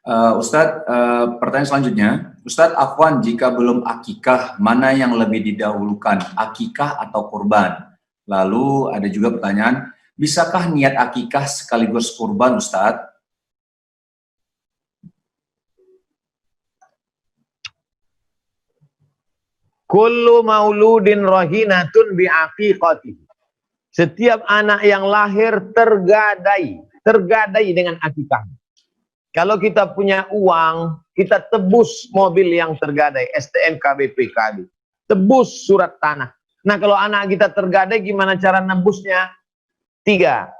Ustadz, pertanyaan selanjutnya, Ustadz, afwan, jika belum akikah, mana yang lebih didahulukan, akikah atau kurban? Lalu ada juga pertanyaan, bisakah niat akikah sekaligus kurban, Ustadz? Kullu mauludin rahinatun bi'aqiqatihi. Setiap anak yang lahir tergadai dengan akikah. Kalau kita punya uang, kita tebus mobil yang tergadai, STNK, BPKB. Tebus surat tanah. Nah, kalau anak kita tergadai, gimana cara nebusnya? 3.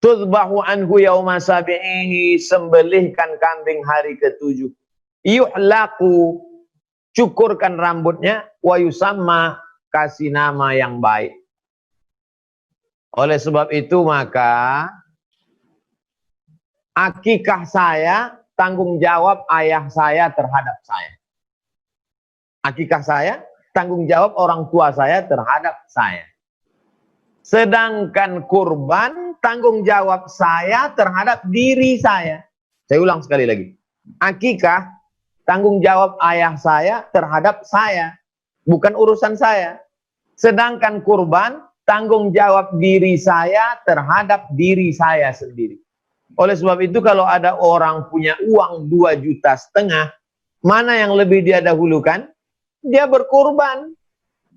Tudbahu anhu yauma sabi'ihi, sembelihkan kambing hari ke-7. Yuhlaku, cukurkan rambutnya, wa yusamma, kasih nama yang baik. Oleh sebab itu maka akikah saya tanggung jawab ayah saya terhadap saya. Akikah saya tanggung jawab orang tua saya terhadap saya. Sedangkan kurban tanggung jawab saya terhadap diri saya. Saya ulang sekali lagi. Akikah tanggung jawab ayah saya terhadap saya. Bukan urusan saya. Sedangkan kurban tanggung jawab diri saya terhadap diri saya sendiri. Oleh sebab itu kalau ada orang punya uang 2,5 juta, mana yang lebih dia dahulukan? Dia berkurban.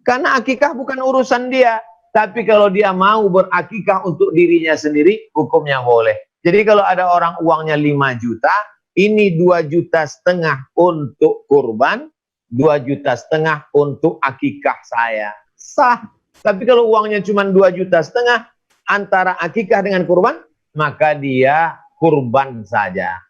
Karena akikah bukan urusan dia. Tapi kalau dia mau berakikah untuk dirinya sendiri, hukumnya boleh. Jadi kalau ada orang uangnya 5 juta, ini 2,5 juta untuk kurban, 2,5 juta untuk akikah saya. Sah. Tapi kalau uangnya cuma 2,5 juta antara akikah dengan kurban, maka dia kurban saja.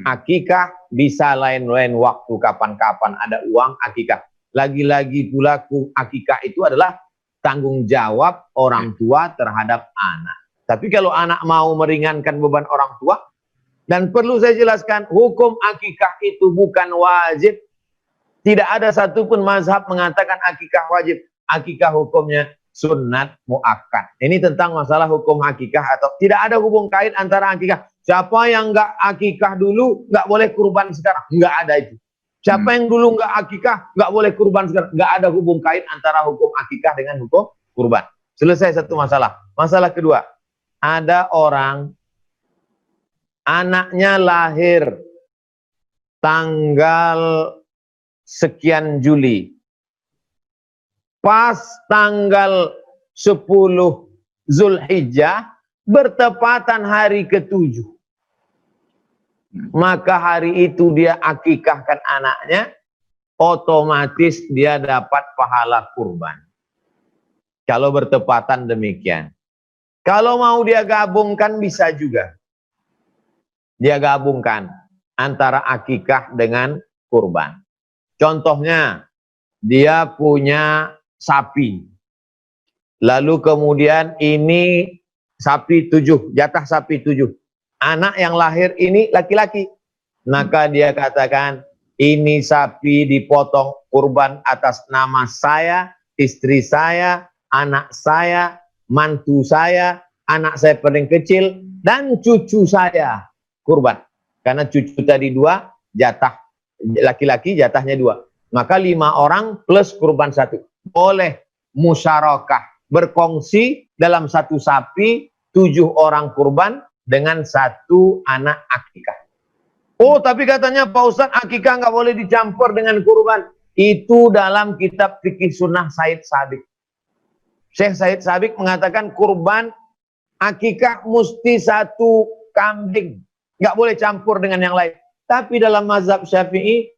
Akikah bisa lain-lain waktu, kapan-kapan ada uang akikah. Lagi-lagi pula akikah itu adalah tanggung jawab orang tua terhadap anak. Tapi kalau anak mau meringankan beban orang tua, dan perlu saya jelaskan, hukum akikah itu bukan wajib. Tidak ada satupun mazhab mengatakan akikah wajib. Akikah hukumnya sunnat muakkad. Ini tentang masalah hukum akikah atau tidak ada hubung kait antara akikah. Siapa yang nggak akikah dulu nggak boleh kurban sekarang. Nggak ada itu. Siapa yang dulu nggak akikah nggak boleh kurban sekarang. Nggak ada hubung kait antara hukum akikah dengan hukum kurban. Selesai satu masalah. Masalah kedua, ada orang anaknya lahir tanggal sekian Juli. Pas tanggal 10 Zulhijjah bertepatan hari ke-7. Maka hari itu dia akikahkan anaknya, otomatis dia dapat pahala kurban. Kalau bertepatan demikian. Kalau mau dia gabungkan bisa juga. Dia gabungkan antara akikah dengan kurban. Contohnya, dia punya sapi. Lalu kemudian ini sapi 7, jatah sapi 7. Anak yang lahir ini laki-laki. Maka dia katakan, ini sapi dipotong kurban atas nama saya, istri saya, anak saya, mantu saya, anak saya paling kecil, dan cucu saya kurban. Karena cucu tadi 2, jatah laki-laki jatahnya 2. Maka 5 orang plus kurban 1. Boleh musyarakah, berkongsi dalam satu sapi, 7 orang kurban dengan 1 anak akikah. Oh, tapi katanya Pak Ustadz, akikah nggak boleh dicampur dengan kurban. Itu dalam kitab fikih sunnah Said Sabiq. Syekh Said Sabiq mengatakan kurban akikah mesti 1 kambing. Nggak boleh campur dengan yang lain. Tapi dalam mazhab Syafi'i,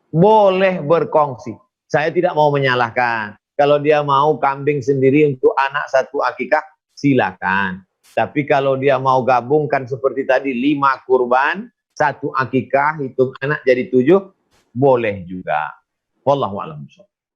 boleh berkongsi. Saya tidak mau menyalahkan. Kalau dia mau kambing sendiri untuk anak 1 akikah, silakan. Tapi kalau dia mau gabungkan seperti tadi 5 kurban, 1 akikah, hitung anak jadi 7, boleh juga. Wallahu a'lam.